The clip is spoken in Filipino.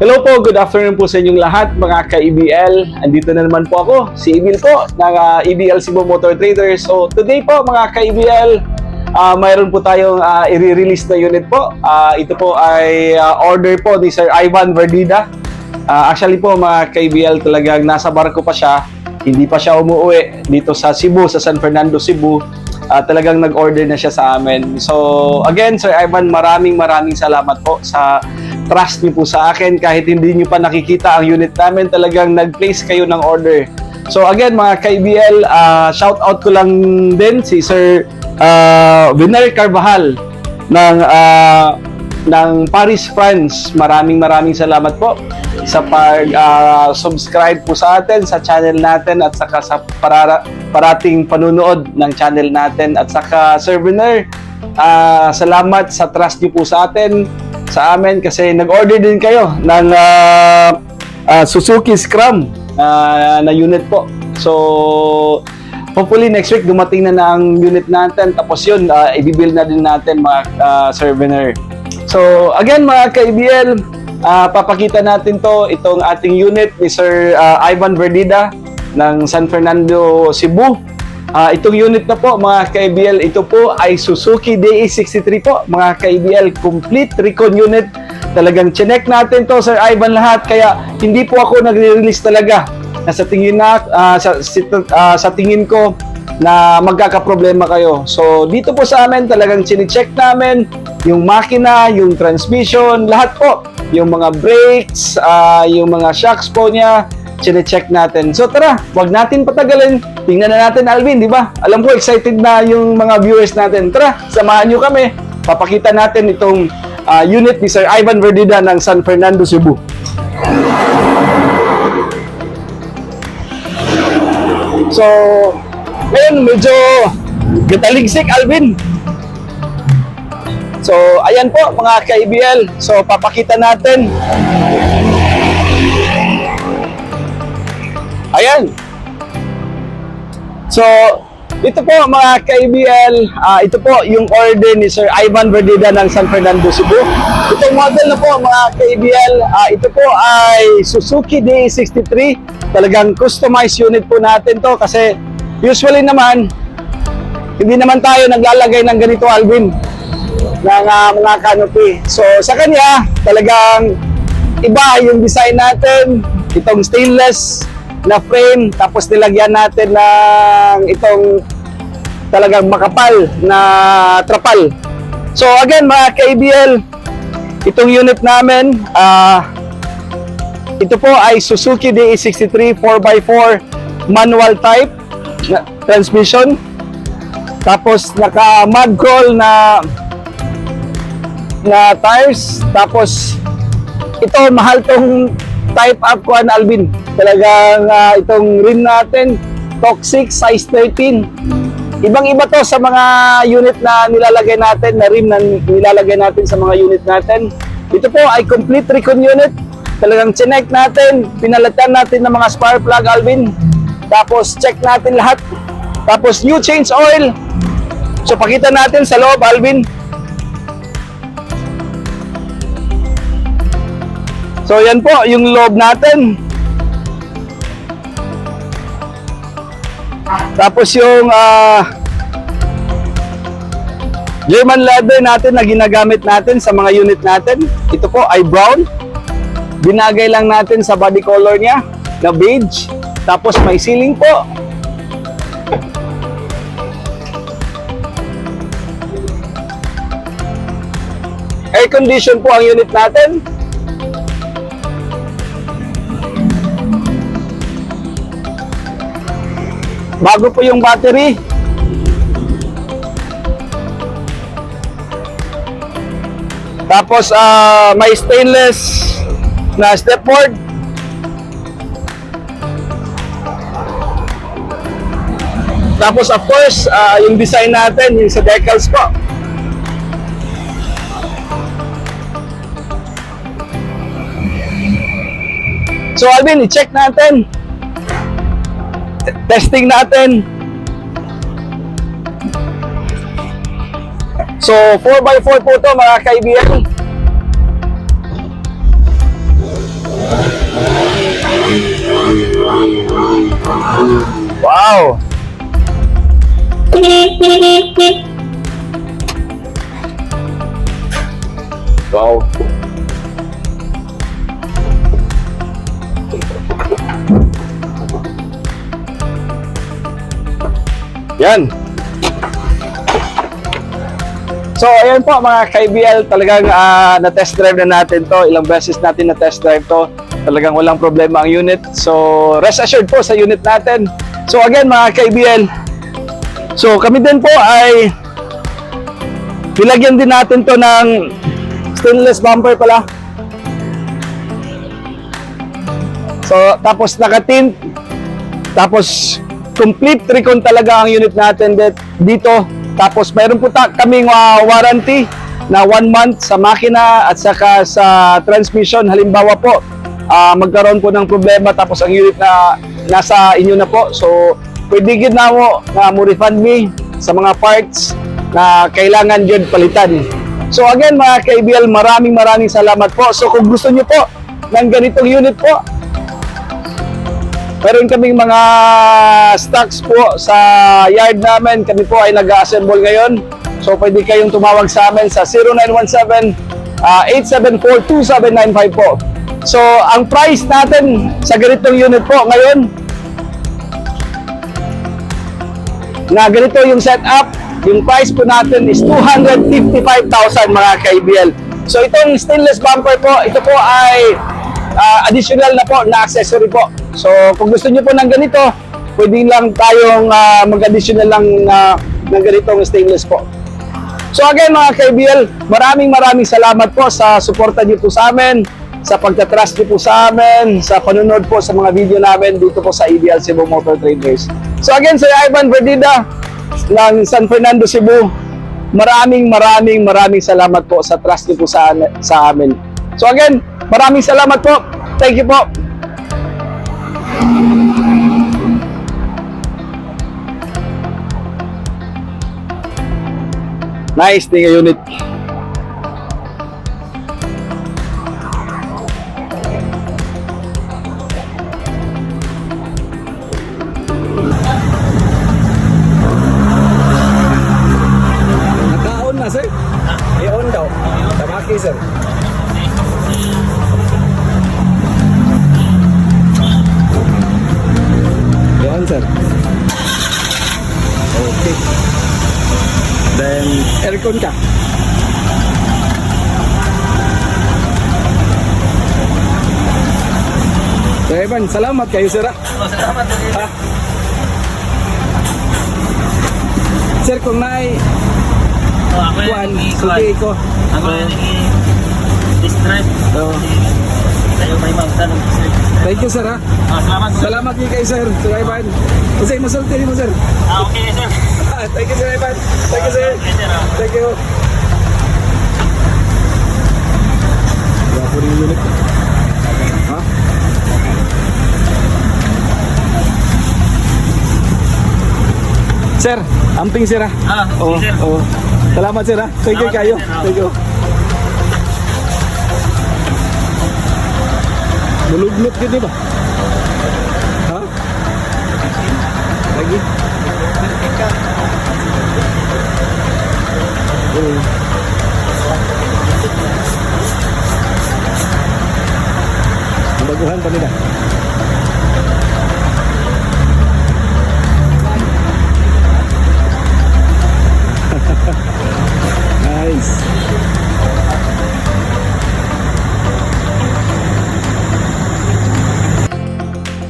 Hello po, good afternoon po sa inyong lahat mga ka-EBL. Andito na naman po ako, si Emil po ng EBL Cebu Motor Traders. So today po mga ka-EBL, mayroon po tayong i-release na unit po. Ito po ay order po ni Sir Ivan Verdida. Actually po mga ka-EBL, talagang nasa barko pa siya. Hindi pa siya umuwi dito sa Cebu, sa San Fernando, Cebu. Talagang nag-order na siya sa amin. So again, Sir Ivan, maraming salamat po sa trust niyo po sa akin. Kahit hindi niyo pa nakikita ang unit namin, talagang nag-place kayo ng order. So again mga ka-EBL, shout out ko lang din si Sir Viner Carvajal ng Paris, France. Maraming salamat po sa pag-subscribe po sa atin sa channel natin at saka sa parating panunood ng channel natin. At saka Sir Viner, salamat sa trust niyo po sa atin, sa amin, kasi nag-order din kayo ng Suzuki Scrum na unit po. So hopefully next week dumating na ang unit natin, tapos yun i-build na din natin mga Sir Viner. So again mga ka-EBL, papakita natin itong ating unit ni Sir Ivan Verdida ng San Fernando, Cebu. Itong unit na po mga ka-EBL, ito po ay Suzuki DE63 po mga ka-EBL, complete recon unit. Talagang chinek natin to Sir Ivan lahat, kaya hindi po ako nagre-release talaga na sa tingin ko na magkakaproblema kayo. So dito po sa amin talagang chine-check namin yung makina, yung transmission, lahat po, yung mga brakes, yung mga shocks po niya, chine-check natin. So tara, wag natin patagalin. Tingnan na natin, Alvin, di ba? Alam ko excited na yung mga viewers natin. Tara, samahan nyo kami. Papakita natin itong unit ni Sir Ivan Verdida ng San Fernando, Cebu. So, ngayon medyo gataligsik, Alvin. So, ayan po mga ka-EBL. So, papakita natin. Ayan. So, ito po mga ka-EBL, ito po yung order ni Sir Ivan Verdida ng San Fernando, Cebu. Itong model na po mga ka-EBL, ito po ay Suzuki DE63. Talagang customized unit po natin to kasi usually naman, hindi naman tayo naglalagay ng ganito, Alvin, ng mga canopy. So, sa kanya, talagang iba yung design natin. Itong stainless na frame, tapos nilagyan natin ng itong talagang makapal na trapal. So again mga ka-EBL, itong unit namin, ito po ay Suzuki DE63 4x4 manual type na transmission, tapos naka mud crawl na tires. Tapos ito, mahal tong type up ko, Alvin. Talagang itong rim natin, Toxic size 13. Ibang-iba to sa mga unit na nilalagay natin, na rim na nilalagay natin sa mga unit natin. Ito po ay complete recon unit. Talagang chinek natin, pinalitan natin ng mga spark plug, Alvin. Tapos check natin lahat. Tapos new change oil. So pakita natin sa loob, Alvin. So yan po yung loob natin. Tapos yung German leather natin na ginagamit natin sa mga unit natin, ito po ay brown. Binagay lang natin sa body color niya na beige. Tapos may ceiling po. Air condition po ang unit natin. Bago po yung battery. Tapos may stainless na stepboard. Tapos of course, yung design natin, yung sa decals po. So Alvin, i-check natin. Testing natin. So 4x4 po to mga ka-EBL. Wow! Wow! Yan! So, ayan po mga ka-IBL, talagang na-test drive na natin to. Ilang beses natin na-test drive to. Talagang walang problema ang unit. So, rest assured po sa unit natin. So, again mga ka-IBL, so kami din po ay nilagyan din natin to ng stainless bumper pala. So, tapos naka-tint. Tapos, complete recon talaga ang unit natin dito. Tapos mayroon po kaming warranty na 1 month sa makina at saka sa transmission. Halimbawa po, magkaroon po ng problema tapos ang unit na nasa inyo na po. So, pwede gid na mo refund me sa mga parts na kailangan yun palitan. So again mga ka-IBL, maraming salamat po. So kung gusto niyo po ng ganitong unit po, meron kaming mga stocks po sa yard namin. Kami po ay nag-assemble ngayon. So pwede kayong tumawag sa amin sa 0917-874-2795 po. So ang price natin sa ganitong unit po ngayon, na ganito yung setup, yung price po natin is 255,000 mga ka-IBL. So itong stainless bumper po, ito po ay additional na po na accessory po. So kung gusto niyo po ng ganito, pwede lang tayong mag-additional lang ng ganitong stainless po. So again mga ka-IBL, maraming salamat po sa suporta niyo po sa amin, sa pagtatrust niyo po sa amin, sa panunod po sa mga video namin dito po sa EBL Cebu Motor Traders. So again, sa Ivan Verdida ng San Fernando, Cebu, maraming salamat po sa trust niyo po sa amin. So again, maraming salamat po. Thank you po. Nice thing unit. Naka-on na sir? I-on daw. Tamaki sir. I-on sir. Okay. Then, aircon ka. So, Evan, salamat kayo, sir. Salamat din. Ha? Sir, kung may Ako kuan, yan, sugi ko. Ako yan, this drive. Oo. Tayo may magtanong. Thank you, sir, ha? Salamat. Salamat din kayo, sir. Sir Evan. Kasi masulti mo, sir. Okay, sir. Thank you, sir Evan. Thank you, sir. Okay, sir. Thank you. Grabe rin yung unit. Ha? Sir, amping sir, ha? Oo, sir. oo. Salamat, sir, ha? Thank you Salamat, kayo. sir, ha? Thank you. Nulugnot ka, di ba? Ha? Lagi? Oo. Baguhan pa nila.